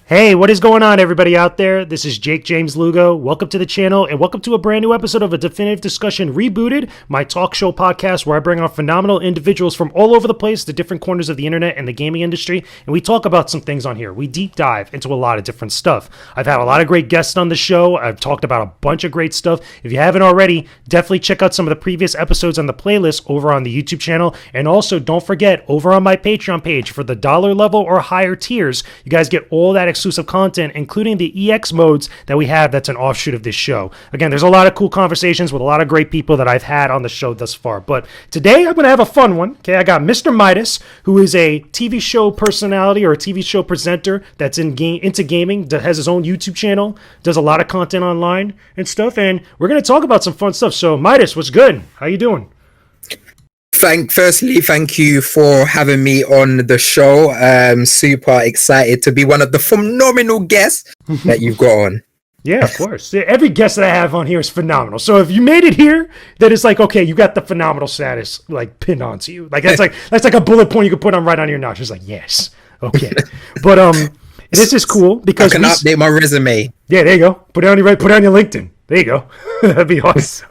Hey, what is going on, everybody out there? This is Jakejames Lugo. Welcome to the channel, and welcome to a brand new episode of A Definitive Discussion Rebooted, my talk show podcast where I bring on phenomenal individuals from all over the place, the different corners of the internet and the gaming industry, and we talk about some things on here. We deep dive into a lot of different stuff. I've had a lot of great guests on the show. I've talked about a bunch of great stuff. If you haven't already, definitely check out some of the previous episodes on the playlist over on the YouTube channel, and also don't forget, over on my Patreon page, for the dollar level or higher tiers, you guys get all that exclusive content, including the EX modes that we have that's an offshoot of this show. Again, there's a lot of cool conversations with a lot of great people that I've had on the show thus far, but today I'm going to have a fun one. Okay, I got Mr. Midas, who is a TV show personality or a TV show presenter that's into gaming, that has his own YouTube channel, does a lot of content online and stuff, and we're going to talk about some fun stuff. So Midas, what's good? How you doing? Firstly, thank you for having me on the show. I'm super excited to be one of the phenomenal guests that you've got on. Yeah, of course. Every guest that I have on here is phenomenal. So if you made it here, then it's like, okay, you got the phenomenal status like pinned onto you. Like that's like a bullet point you could put on right on your notch. It's like, yes, okay. But this is cool because I can update my resume. Yeah, there you go. Put it on your LinkedIn. There you go. That'd be awesome.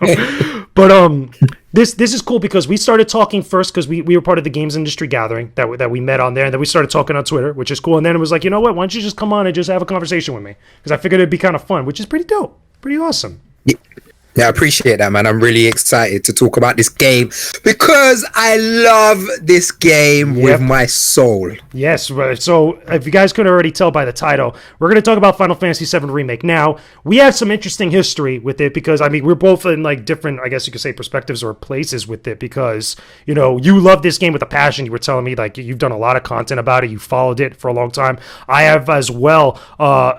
But this is cool because we started talking first because we were part of the games industry gathering that we met on there, and then we started talking on Twitter, which is cool. And then it was like, you know what? Why don't you just come on and just have a conversation with me? Because I figured it'd be kind of fun, which is pretty dope, pretty awesome. Yeah, I appreciate that, man. I'm really excited to talk about this game because I love this game with my soul. Yes, so if you guys couldn't already tell by the title, we're going to talk about Final Fantasy VII Remake. Now, we have some interesting history with it because, I mean, we're both in like different, I guess you could say, perspectives or places with it because, you know, you love this game with a passion. You were telling me like you've done a lot of content about it. You followed it for a long time. I have as well.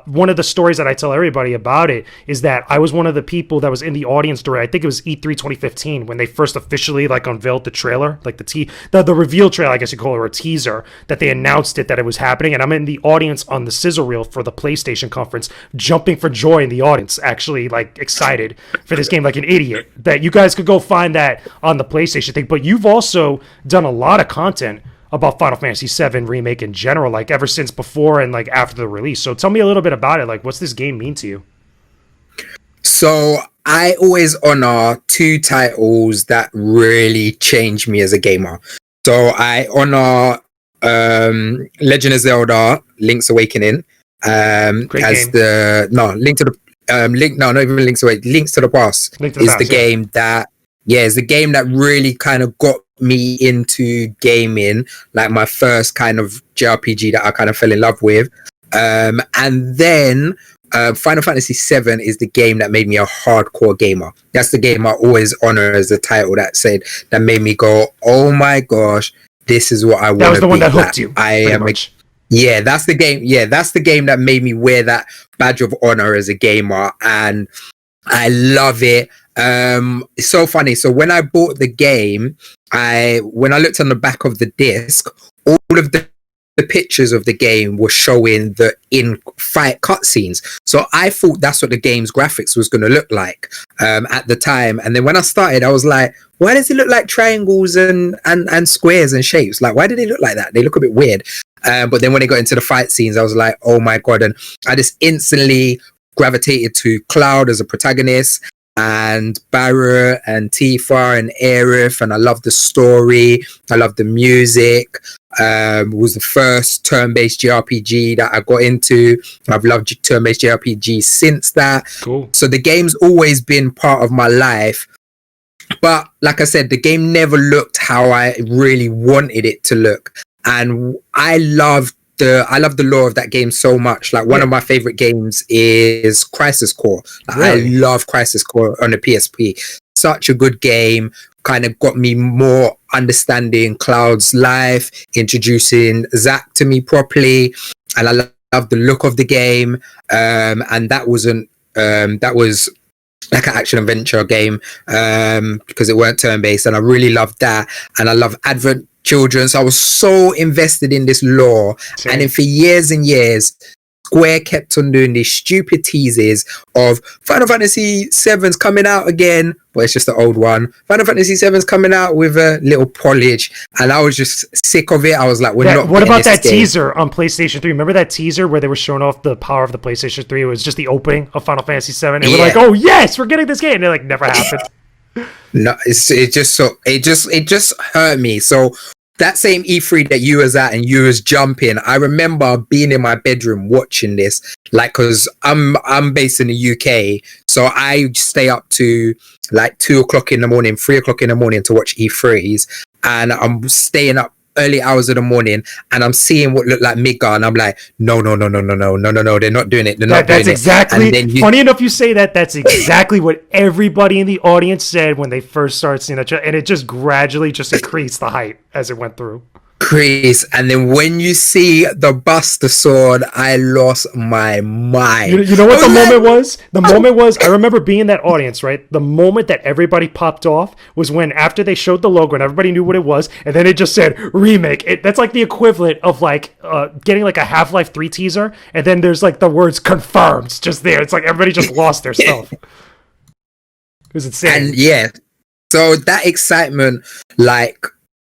One of the stories that I tell everybody about it is that I was one of the people that was in the audience during, I think it was E3 2015 when they first officially like unveiled the trailer, like the reveal trailer, I guess you call it, or a teaser, that they announced it, that it was happening. And I'm in the audience on the scissor reel for the PlayStation conference, jumping for joy in the audience, actually like excited for this game like an idiot. That you guys could go find that on the PlayStation thing. But you've also done a lot of content about Final Fantasy VII Remake in general, like ever since before and like after the release. So tell me a little bit about it. Like, what's this game mean to you? So I always honor two titles that really changed me as a gamer. So I honor Legend of Zelda: Link's Awakening as game. Link to the Past is the game that is the game that really kind of got me into gaming, like my first kind of JRPG that I kind of fell in love with, and then Final Fantasy VII is the game that made me a hardcore gamer. That's the game I always honor as the title that made me go, oh my gosh, this is what I want to be. That was the one that hooked you. Yeah, that's the game. Yeah, that's the game that made me wear that badge of honor as a gamer, and I love it. It's so funny. So when I bought the game, when I looked on the back of the disc, all of the pictures of the game were showing the in-fight cutscenes. So I thought that's what the game's graphics was going to look like at the time. And then when I started, I was like, why does it look like triangles and squares and shapes? Like, why do they look like that? They look a bit weird. But then when they got into the fight scenes, I was like, oh my God. And I just instantly gravitated to Cloud as a protagonist, and Barrett and Tifa and Aerith, and I love the story. I love the music. It was the first turn-based JRPG that I got into. I've loved turn-based JRPG since that. Cool. So the game's always been part of my life. But like I said, the game never looked how I really wanted it to look. And I love the lore of that game so much. Like one of my favorite games is Crisis Core. Really? I love Crisis Core on the PSP. Such a good game. Kind of got me more understanding Cloud's life, introducing Zack to me properly, and I love the look of the game. And that was like an action adventure game because it weren't turn-based, and I really loved that. And I love Advent Children, so I was so invested in this lore. Same. And then for years and years, Square kept on doing these stupid teases of Final Fantasy VII's coming out again, but it's just the old one. Final Fantasy VII's coming out with a little polish, and I was just sick of it. I was like, what about that teaser on PlayStation 3? Remember that teaser where they were showing off the power of the PlayStation 3? It was just the opening of Final Fantasy VII, and we're like, oh yes, we're getting this game, and it like never happened. No, it just hurt me. So that same E3 that you was at and you was jumping, I remember being in my bedroom watching this, like, because I'm based in the UK, so I stay up to like 2 o'clock in the morning, 3 o'clock in the morning to watch E3s, and I'm staying up early hours of the morning, and I'm seeing what looked like Midgar, and I'm like, no, they're not doing it. That's exactly. Funny enough, you say that. That's exactly what everybody in the audience said when they first started seeing that, and it just gradually just increased the hype as it went through. And then when you see the Buster Sword, I lost my mind. You know what the moment was? The moment was, I remember being in that audience, right? The moment that everybody popped off was when, after they showed the logo and everybody knew what it was, and then it just said remake. That's like the equivalent of like getting like a Half-Life 3 teaser, and then there's like the words confirmed just there. It's like everybody just lost their stuff. It was insane. And so that excitement, like,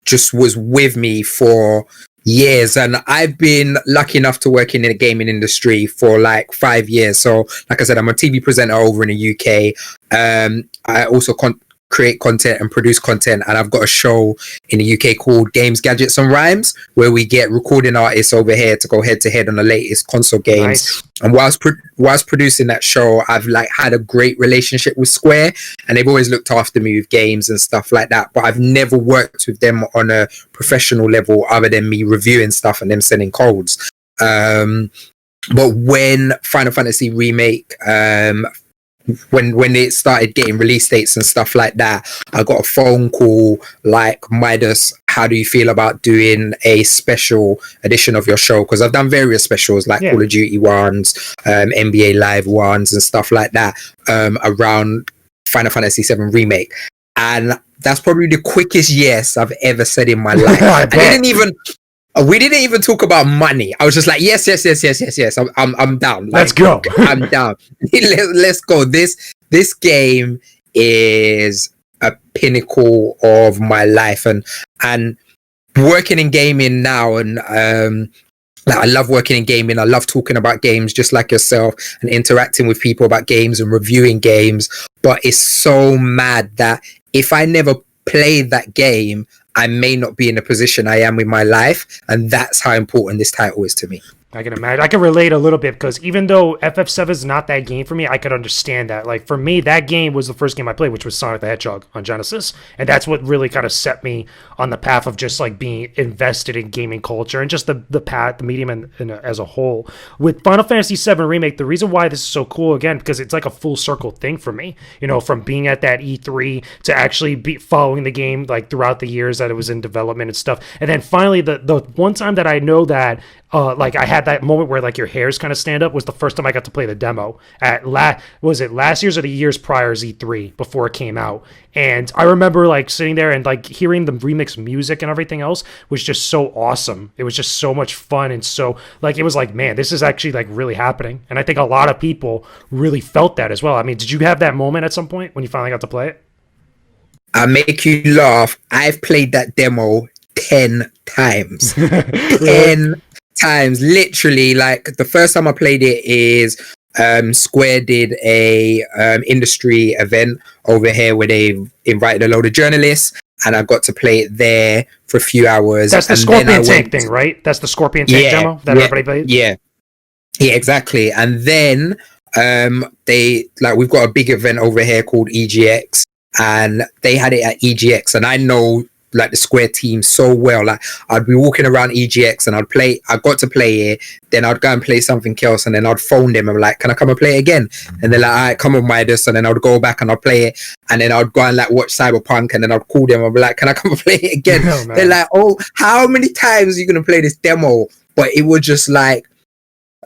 just was with me for years, and I've been lucky enough to work in the gaming industry for like 5 years. So like I said, I'm a TV presenter over in the UK. I also create content and produce content, and I've got a show in the UK called Games, Gadgets and Rhymes, where we get recording artists over here to go head to head on the latest console games. Nice. And whilst producing that show, I've like had a great relationship with Square, and they've always looked after me with games and stuff like that, but I've never worked with them on a professional level other than me reviewing stuff and them sending codes. But when Final Fantasy Remake, when it started getting release dates and stuff like that, I got a phone call like, Midas, how do you feel about doing a special edition of your show? Because I've done various specials like Call of Duty ones, NBA Live ones and stuff like that, around Final Fantasy VII Remake. And that's probably the quickest yes I've ever said in my life. We didn't even talk about money. I was just like, yes. I'm down. Like, let's go. I'm down. Let's go. This game is a pinnacle of my life, and working in gaming now, and I love working in gaming. I love talking about games just like yourself and interacting with people about games and reviewing games. But it's so mad that if I never played that game, I may not be in the position I am in my life, and that's how important this title is to me. I can imagine. I can relate a little bit, because even though FF7 is not that game for me, I could understand that. Like, for me, that game was the first game I played, which was Sonic the Hedgehog on Genesis, and that's what really kind of set me on the path of just like being invested in gaming culture and just the path, the medium as a whole. With Final Fantasy VII Remake, the reason why this is so cool, again, because it's like a full circle thing for me. You know, from being at that E3 to actually be following the game like throughout the years that it was in development and stuff, and then finally the one time that I know that like I had that moment where like your hairs kind of stand up was the first time I got to play the demo at was it last year's or the years prior E3 before it came out. And I remember like sitting there and like hearing the remix music and everything else was just so awesome. It was just so much fun, and so like it was like, man, this is actually like really happening. And I think a lot of people really felt that as well. I mean, did you have that moment at some point when you finally got to play it? I make you laugh. I've played that demo 10 times. 10 times, literally. Like, the first time I played it is Square did a industry event over here where they invited a load of journalists, and I got to play it there for a few hours. That's the Scorpion Tank thing, right? That's the Scorpion Tank demo that everybody played? Yeah, exactly. And then we've got a big event over here called EGX, and they had it at EGX, and I know like the Square team so well. Like, I'd be walking around EGX and I got to play it, then I'd go and play something else, and then I'd phone them and like, can I come and play it again? And they're like, all right, come on, Midas. And then I'd go back and I'd play it, and then I'd go and like watch Cyberpunk, and then I'd call them and be like, can I come and play it again? Oh, they're like, oh, how many times are you gonna play this demo? But it was just like,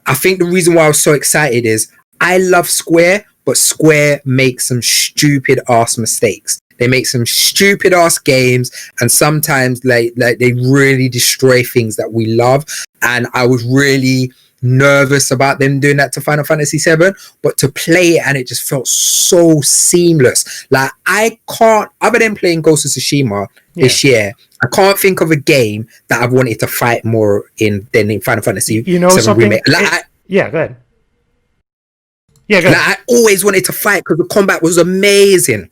I think the reason why I was so excited is I love Square, but Square makes some stupid ass mistakes. They make some stupid ass games, and sometimes like they really destroy things that we love. And I was really nervous about them doing that to Final Fantasy VII, but to play it and it just felt so seamless. Like I can't, other than playing Ghost of Tsushima this year, I can't think of a game that I've wanted to fight more in than in Final Fantasy VII Remake. Like, go ahead. Yeah, go ahead. Like, I always wanted to fight because the combat was amazing.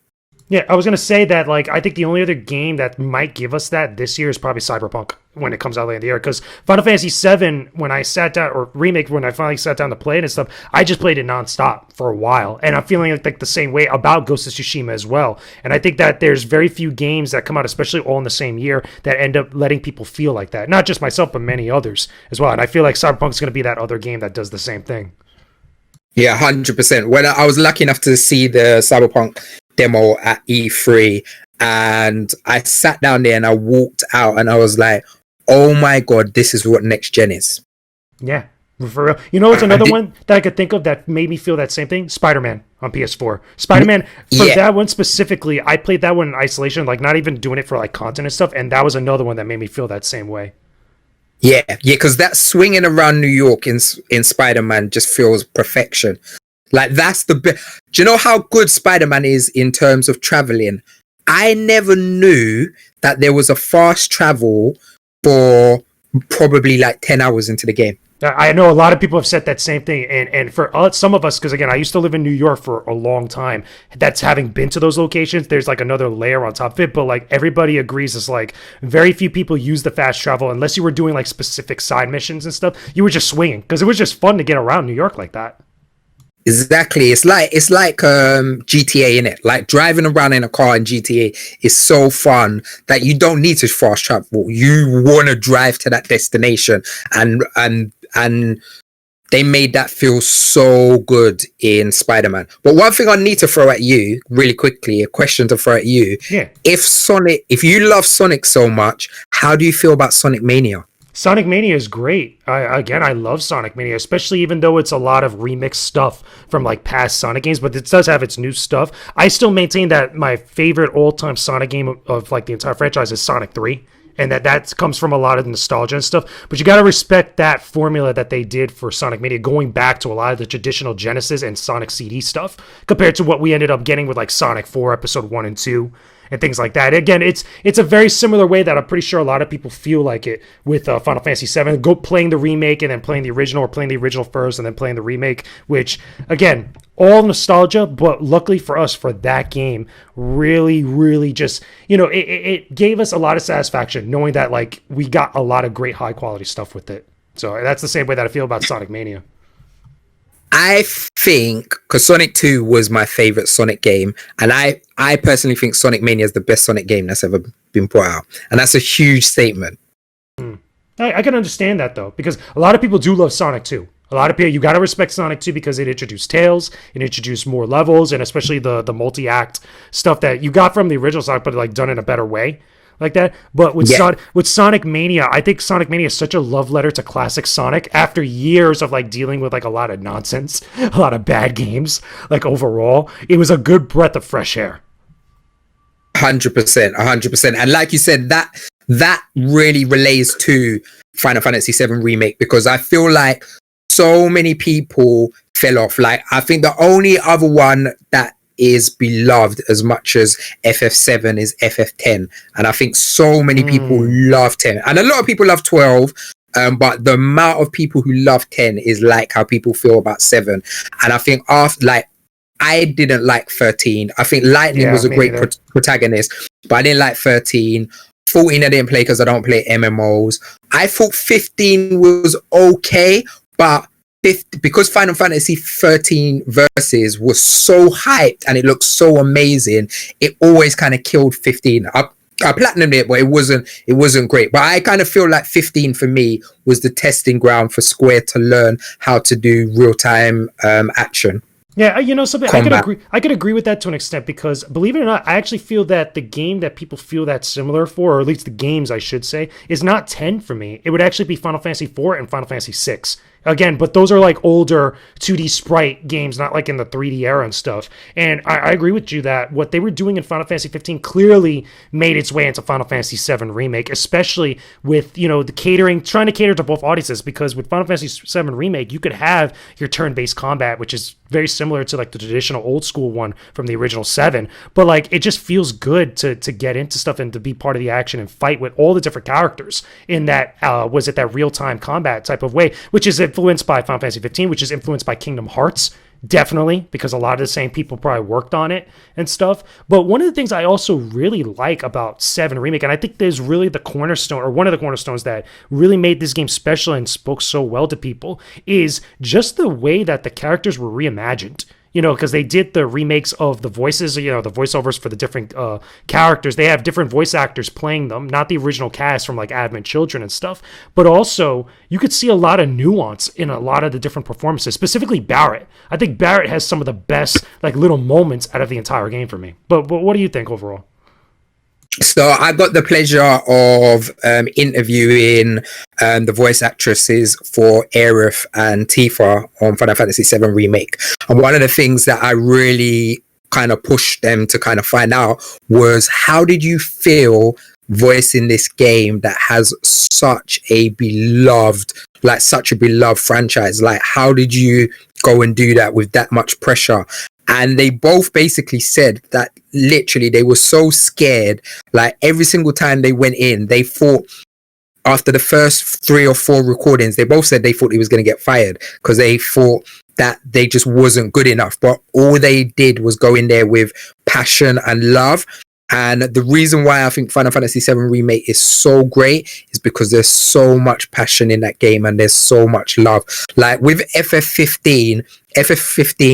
Yeah, I was gonna say that. Like, I think the only other game that might give us that this year is probably Cyberpunk when it comes out later in the year. Because Final Fantasy VII, when I sat down, or Remake, when I finally sat down to play it and stuff, I just played it nonstop for a while, and I'm feeling like the same way about Ghost of Tsushima as well. And I think that there's very few games that come out, especially all in the same year, that end up letting people feel like that. Not just myself, but many others as well. And I feel like Cyberpunk is gonna be that other game that does the same thing. Yeah, 100%. When I was lucky enough to see the Cyberpunk demo at E3, and I sat down there and I walked out and I was like, oh my god, this is what next gen is. Yeah, for real. You know what's another one that I could think of that made me feel that same thing? Spider-Man on PS4. Spider-Man, for that one specifically, I played that one in isolation, like not even doing it for like content and stuff, and that was another one that made me feel that same way. Yeah, because that swinging around New York in Spider-Man just feels perfection. Like, that's the best. Do you know how good Spider-Man is in terms of traveling? I never knew that there was a fast travel for probably like 10 hours into the game. I know a lot of people have said that same thing, and for some of us, because again, I used to live in New York for a long time. That's having been to those locations. There's like another layer on top of it, but like everybody agrees, it's like very few people use the fast travel unless you were doing like specific side missions and stuff. You were just swinging because it was just fun to get around New York like that. Exactly. It's like GTA, in it. Like driving around in a car in GTA is so fun that you don't need to fast travel. You want to drive to that destination, and they made that feel so good in Spider-Man. But one thing I need to throw at you really quickly, a question to throw at you. Yeah. If you love Sonic so much, how do you feel about Sonic Mania? Sonic Mania is great. I love Sonic Mania, especially even though it's a lot of remixed stuff from like past Sonic games, but it does have its new stuff. I still maintain that my favorite all-time Sonic game of like the entire franchise is Sonic 3, and that comes from a lot of nostalgia and stuff. But you got to respect that formula that they did for Sonic Mania, going back to a lot of the traditional Genesis and Sonic CD stuff, compared to what we ended up getting with like Sonic 4 Episode 1 and 2. And things like that. Again, it's a very similar way that I'm pretty sure a lot of people feel like it with Final Fantasy VII. Go playing the remake and then playing the original, or playing the original first and then playing the remake, which, again, all nostalgia, but luckily for us, for that game, really, really just, it gave us a lot of satisfaction knowing that, like, we got a lot of great high-quality stuff with it. So that's the same way that I feel about Sonic Mania. I think, because Sonic 2 was my favorite Sonic game, and I personally think Sonic Mania is the best Sonic game that's ever been put out, and that's a huge statement. I can understand that, though, because a lot of people do love Sonic 2. A lot of people, you got to respect Sonic 2 because it introduced Tails, it introduced more levels, and especially the multi-act stuff that you got from the original Sonic, but like done in a better way. Like that. But with Sonic Mania, I think Sonic Mania is such a love letter to classic Sonic after years of like dealing with like a lot of nonsense, a lot of bad games. Like overall, it was a good breath of fresh air. 100%. And like you said, that really relates to Final Fantasy VII Remake, because I feel like so many people fell off. Like, I think the only other one that is beloved as much as FF7 is FF10, and I think so many people love 10, and a lot of people love 12, but the amount of people who love 10 is like how people feel about 7. And I think after, like, I didn't like 13. I think Lightning was a great protagonist, but I didn't like 13. 14 I didn't play because I don't play MMOs. I thought 15 was okay, but because Final Fantasy 13 Versus was so hyped and it looked so amazing, it always kind of killed 15. I platinumed it, but it wasn't great. But I kind of feel like 15 for me was the testing ground for Square to learn how to do real-time action. Yeah, something I could agree with that to an extent, because believe it or not, I actually feel that the game that people feel that similar for, or at least the games I should say, is not 10 for me. It would actually be Final Fantasy 4 and Final Fantasy 6 Again, but those are like older 2D sprite games, not like in the 3D era and stuff. And I agree with you that what they were doing in Final Fantasy 15 clearly made its way into Final Fantasy 7 Remake, especially with, you know, the catering, trying to cater to both audiences, because with Final Fantasy 7 Remake, you could have your turn-based combat, which is very similar to like the traditional old school one from the original 7, but like it just feels good to get into stuff and to be part of the action and fight with all the different characters in that was it that real-time combat type of way, which is influenced by Final Fantasy 15, which is influenced by Kingdom Hearts, definitely, because a lot of the same people probably worked on it and stuff. But one of the things I also really like about 7 Remake, and I think there's really the cornerstone, or one of the cornerstones that really made this game special and spoke so well to people, is just the way that the characters were reimagined. You know, because they did the remakes of the voices, you know, the voiceovers for the different characters. They have different voice actors playing them, not the original cast from like Advent Children and stuff. But also, you could see a lot of nuance in a lot of the different performances, specifically Barrett. I think Barrett has some of the best like little moments out of the entire game for me. But what do you think overall? So I got the pleasure of interviewing the voice actresses for Aerith and Tifa on Final Fantasy VII Remake. And one of the things that I really kind of pushed them to kind of find out was, how did you feel voicing this game that has such a beloved franchise? Like, how did you go and do that with that much pressure? And they both basically said that literally they were so scared. Like, every single time they went in, they thought, after the first 3 or 4 recordings, they both said they thought he was going to get fired because they thought that they just wasn't good enough. But all they did was go in there with passion and love. And the reason why I think Final Fantasy VII Remake is so great is because there's so much passion in that game and there's so much love. Like with FF15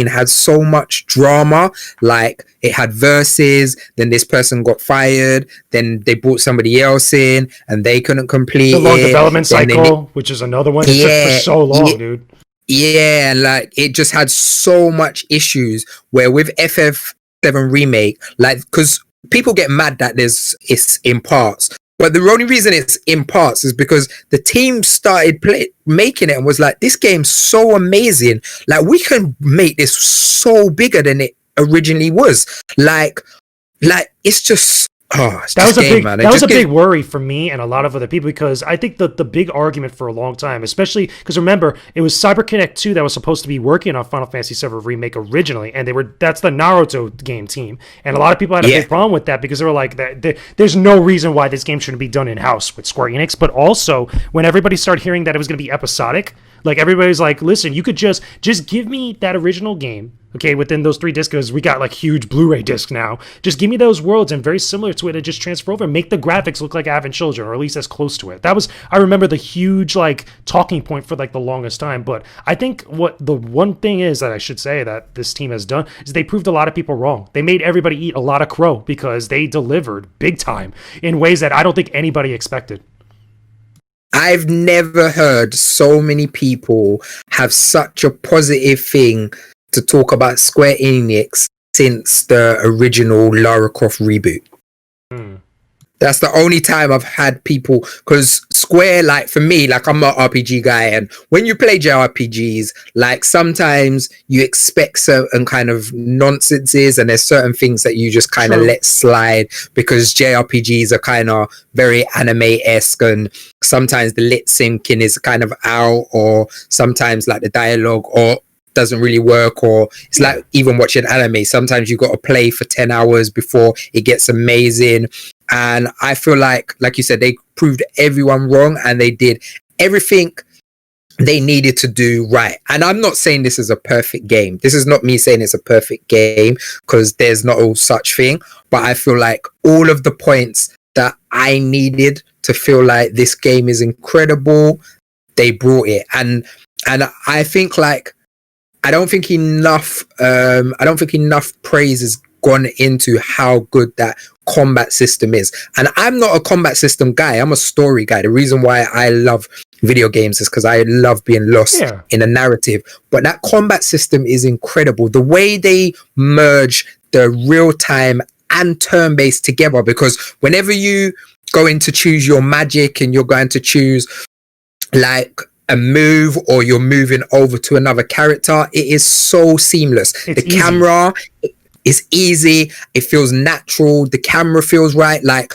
had so much drama. Like, it had verses, then this person got fired, then they brought somebody else in and they couldn't complete the long it. development cycle, which is another one. It took for so long, dude. Yeah, like it just had so much issues. Where with FF7 Remake, like, because people get mad that it's in parts, but the only reason it's in parts is because the team started making it and was like, this game's so amazing, like we can make this so bigger than it originally was. Like it's just that was a big worry for me and a lot of other people, because I think the big argument for a long time, especially because remember, it was CyberConnect 2 that was supposed to be working on Final Fantasy VII Remake originally, and that's the Naruto game team, and a lot of people had a big problem with that because they were like, there's no reason why this game shouldn't be done in-house with Square Enix. But also, when everybody started hearing that it was going to be episodic, like everybody's like, listen, you could just give me that original game, okay, within those 3 discs, because we got like huge Blu-ray discs now. Just give me those worlds and very similar to it, and just transfer over and make the graphics look like Advent Children, or at least as close to it. That was, I remember, the huge like talking point for like the longest time. But I think what the one thing is that I should say that this team has done is they proved a lot of people wrong. They made everybody eat a lot of crow because they delivered big time in ways that I don't think anybody expected. I've never heard so many people have such a positive thing to talk about Square Enix since the original Lara Croft reboot. That's the only time I've had people, because Square, like for me, like I'm an RPG guy, and when you play JRPGs, like sometimes you expect certain kind of nonsenses, and there's certain things that you just kind of let slide because JRPGs are kind of very anime-esque, and sometimes the lip syncing is kind of out, or sometimes like the dialogue or doesn't really work, or it's like even watching anime, sometimes you got to play for 10 hours before it gets amazing. And I feel like you said, they proved everyone wrong and they did everything they needed to do right. And I'm not saying this is a perfect game. This is not me saying it's a perfect game, because there's no such thing. But I feel like all of the points that I needed to feel like this game is incredible, they brought it. And I think like, I don't think enough praise has gone into how good that combat system is. And I'm not a combat system guy, I'm a story guy. The reason why I love video games is because I love being lost in a narrative. But that combat system is incredible. The way they merge the real time and turn-based together, because whenever you go in to choose your magic and you're going to choose like a move or you're moving over to another character, it is so seamless. It's the easy. Camera is easy. It feels natural. The camera feels right. Like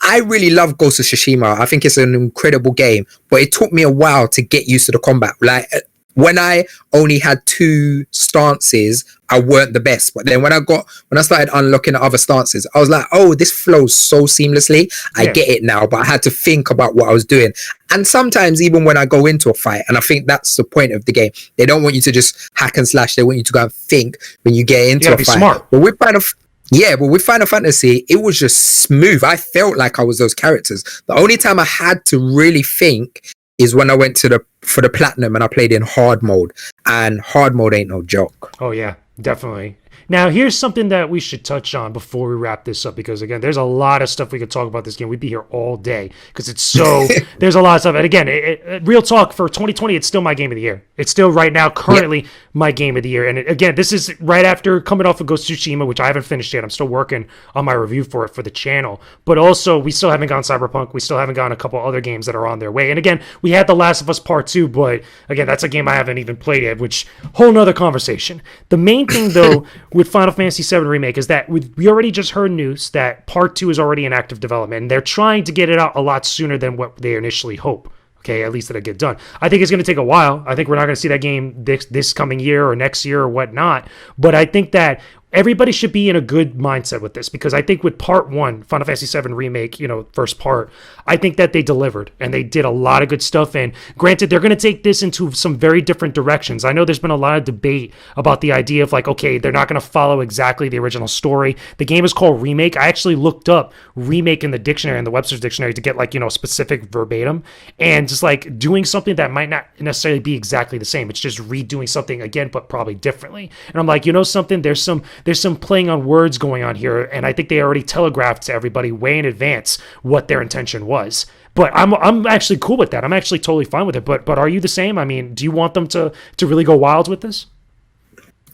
I really love Ghost of Tsushima. I think it's an incredible game, but it took me a while to get used to the combat. Like when I only had 2 stances, I weren't the best. But then when I started unlocking the other stances, I was like, oh, this flows so seamlessly. I get it now, but I had to think about what I was doing. And sometimes even when I go into a fight, and I think that's the point of the game, they don't want you to just hack and slash. They want you to go and think when you get into a fight. Smart. But with Final Fantasy, it was just smooth. I felt like I was those characters. The only time I had to really think is when I went for the platinum and I played in hard mode, and hard mode ain't no joke. Oh yeah, definitely. Now, here's something that we should touch on before we wrap this up, because, again, there's a lot of stuff we could talk about this game. We'd be here all day because it's so – there's a lot of stuff. And, again, real talk, for 2020, it's still my game of the year. It's still right now currently my game of the year. And, again, this is right after coming off of Ghost of Tsushima, which I haven't finished yet. I'm still working on my review for it for the channel. But also, we still haven't gone Cyberpunk. We still haven't gone a couple other games that are on their way. And, again, we had The Last of Us Part 2, but, again, that's a game I haven't even played yet, which whole nother conversation. The main thing, though, with Final Fantasy VII Remake is that we already just heard news that Part 2 is already in active development, and they're trying to get it out a lot sooner than what they initially hope. Okay, at least that'll get done. I think it's going to take a while. I think we're not going to see that game this coming year or next year or whatnot, but I think that everybody should be in a good mindset with this, because I think with Part 1, Final Fantasy VII Remake, first part, I think that they delivered and they did a lot of good stuff. And granted, they're going to take this into some very different directions. I know there's been a lot of debate about the idea of like, okay, they're not going to follow exactly the original story. The game is called Remake. I actually looked up remake in the dictionary, in the Webster's dictionary, to get like, specific verbatim, and just like doing something that might not necessarily be exactly the same. It's just redoing something again, but probably differently. And I'm like, something, there's some playing on words going on here, and I think they already telegraphed to everybody way in advance what their intention was. But I'm actually cool with that. I'm actually totally fine with it. But are you the same? I mean, do you want them to really go wild with this?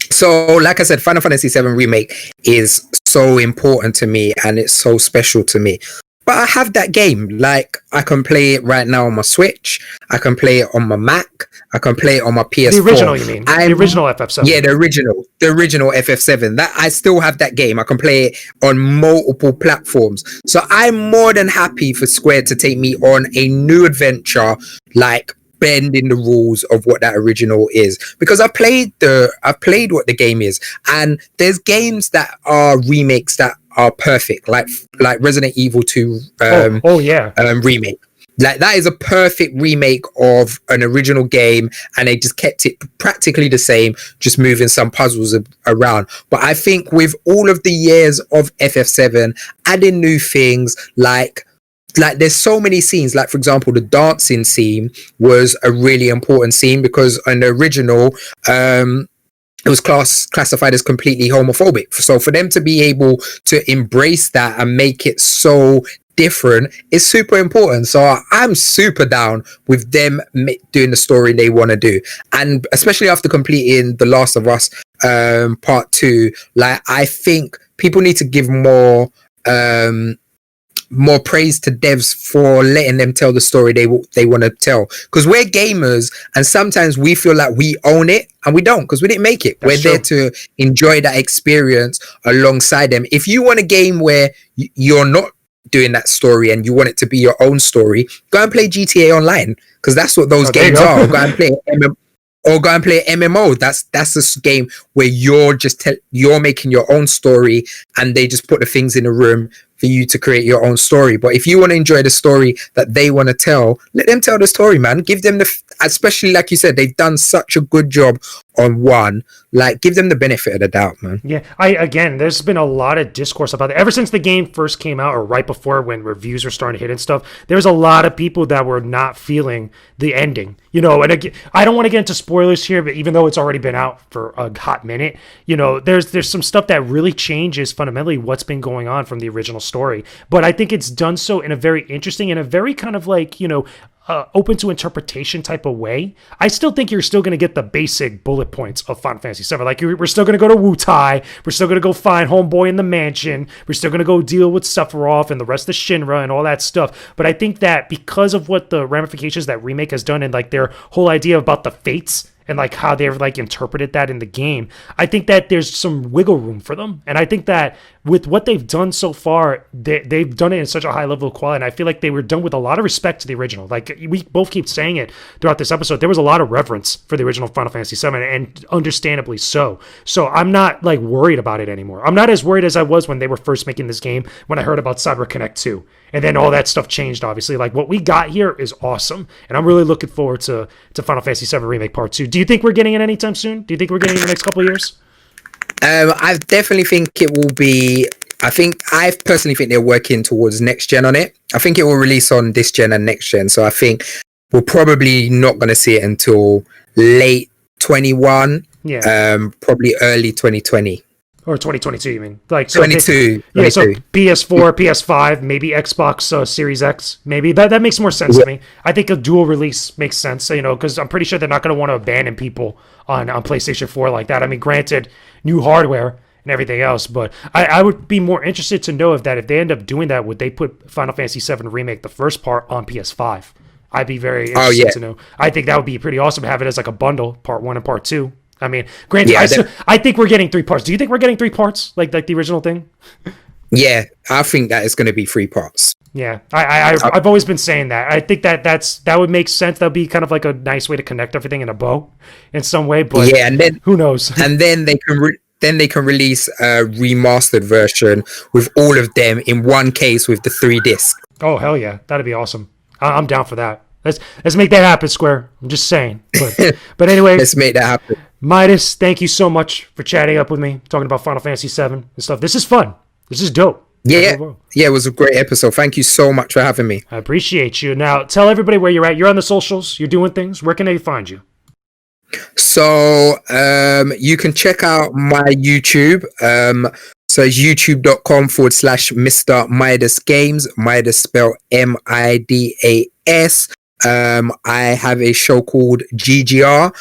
So, like I said, Final Fantasy VII Remake is so important to me, and it's so special to me. But I have that game. Like, I can play it right now on my Switch. I can play it on my Mac. I can play it on my PS4. The original, you mean? The original FF7. Yeah, the original FF7. That I still have that game. I can play it on multiple platforms. So I'm more than happy for Square to take me on a new adventure, like bending the rules of what that original is, because I've played what the game is, and there's games that are remakes that are perfect, like Resident Evil 2 remake. Like, that is a perfect remake of an original game, and they just kept it practically the same, just moving some puzzles around. But I think with all of the years of FF7, adding new things, like there's so many scenes. Like, for example, the dancing scene was a really important scene, because in the original, it was classified as completely homophobic. So for them to be able to embrace that and make it so different is super important. So I'm super down with them doing the story they want to do, and especially after completing The Last of Us Part 2, like, I think people need to give more praise to devs for letting them tell the story they want to tell, because we're gamers and sometimes we feel like we own it, and we don't, because we didn't make it. We're there to enjoy that experience alongside them. If you want a game where you're not doing that story and you want it to be your own story, go and play GTA Online, because that's what those games are. Or go and play MMO. That's a game where you're making your own story, and they just put the things in the room for you to create your own story. But if you want to enjoy the story that they want to tell, let them tell the story, man. Give them especially like you said, they've done such a good job on one. Like, give them the benefit of the doubt, man. Yeah, again, there's been a lot of discourse about it ever since the game first came out, or right before, when reviews were starting to hit and stuff. There's a lot of people that were not feeling the ending, And again, I don't want to get into spoilers here, but even though it's already been out for a hot minute, there's some stuff that really changes fundamentally what's been going on from the original story. But I think it's done so in a very interesting and a very kind of like, open to interpretation type of way, I still think you're still going to get the basic bullet points of Final Fantasy VII. Like, we're still going to go to Wutai. We're still going to go find Homeboy in the mansion. We're still going to go deal with Sephiroth and the rest of Shinra and all that stuff. But I think that because of what the ramifications that Remake has done and like their whole idea about the fates and like how they've like interpreted that in the game, I think that there's some wiggle room for them. And I think that with what they've done so far, they've done it in such a high level of quality. And I feel like they were done with a lot of respect to the original. Like, we both keep saying it throughout this episode, there was a lot of reverence for the original Final Fantasy VII, and understandably so. So I'm not like worried about it anymore. I'm not as worried as I was when they were first making this game, when I heard about Cyber Connect 2. And then all that stuff changed, obviously. Like, what we got here is awesome. And I'm really looking forward to Final Fantasy VII Remake Part 2. Do you think we're getting it anytime soon? Do you think we're getting it in the next couple of years? I definitely think it will be. I personally think they're working towards next gen on it. I think it will release on this gen and next gen. So I think we're probably not going to see it until late 21. Yeah. Probably early 2020. Or 2022, you mean? Like, so 22. Yeah, so PS4, PS5, maybe Xbox Series X, maybe. That makes more sense to me. I think a dual release makes sense, because I'm pretty sure they're not going to want to abandon people on PlayStation 4 like that. I mean, granted, new hardware and everything else, but I would be more interested to know if they end up doing that, would they put Final Fantasy VII Remake, the first part, on PS5? I'd be very interested to know. I think that would be pretty awesome to have it as like a bundle, part 1 and part 2. I mean, granted, I think we're getting 3 parts. Do you think we're getting 3 parts, like the original thing? Yeah, I think that is going to be 3 parts. Yeah, I've always been saying that. I think that would make sense. That would be kind of like a nice way to connect everything in a bow, in some way. But yeah, and then who knows? And then they can release a remastered version with all of them in one case with the 3 discs. Oh hell yeah, that'd be awesome. I'm down for that. Let's make that happen, Square. I'm just saying. But anyway, let's make that happen. Midas, thank you so much for chatting up with me, talking about Final Fantasy VII and stuff. This is fun. This is dope. Yeah, it was a great episode. Thank you so much for having me. I appreciate you. Now, tell everybody where you're at. You're on the socials. You're doing things. Where can they find you? So you can check out my YouTube. So it's youtube.com/Mr. Midas Games. Midas spelled Midas. I have a show called GGR.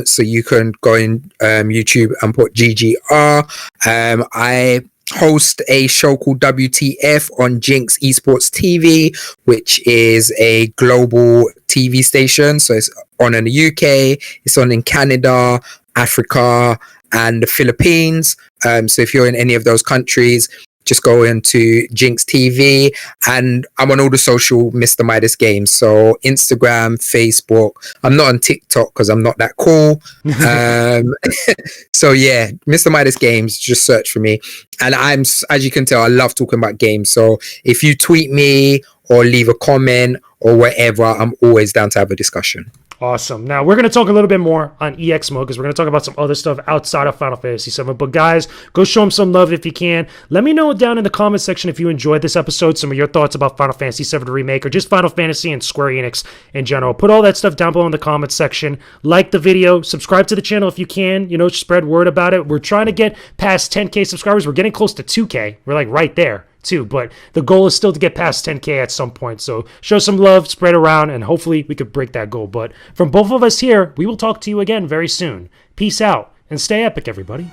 So you can go in YouTube and put GGR. I host a show called WTF on Jinx Esports TV, which is a global TV station. So it's on in the UK, it's on in Canada, Africa, and the Philippines. So if you're in any of those countries, just go into Jinx TV, and I'm on all the social Mr. Midas Games. So Instagram, Facebook. I'm not on TikTok because I'm not that cool. So yeah, Mr. Midas Games, just search for me. And as you can tell, I love talking about games. So if you tweet me or leave a comment or whatever, I'm always down to have a discussion. Awesome. Now, we're going to talk a little bit more on EX mode because we're going to talk about some other stuff outside of Final Fantasy VII. But guys, go show them some love if you can. Let me know down in the comment section if you enjoyed this episode, some of your thoughts about Final Fantasy VII Remake or just Final Fantasy and Square Enix in general. Put all that stuff down below in the comments section. Like the video. Subscribe to the channel if you can. Spread word about it. We're trying to get past 10K subscribers. We're getting close to 2K. We're like right there too, but the goal is still to get past 10K at some point. So show some love, spread around, and hopefully we could break that goal. But from both of us here, we will talk to you again very soon. Peace out and stay epic, everybody.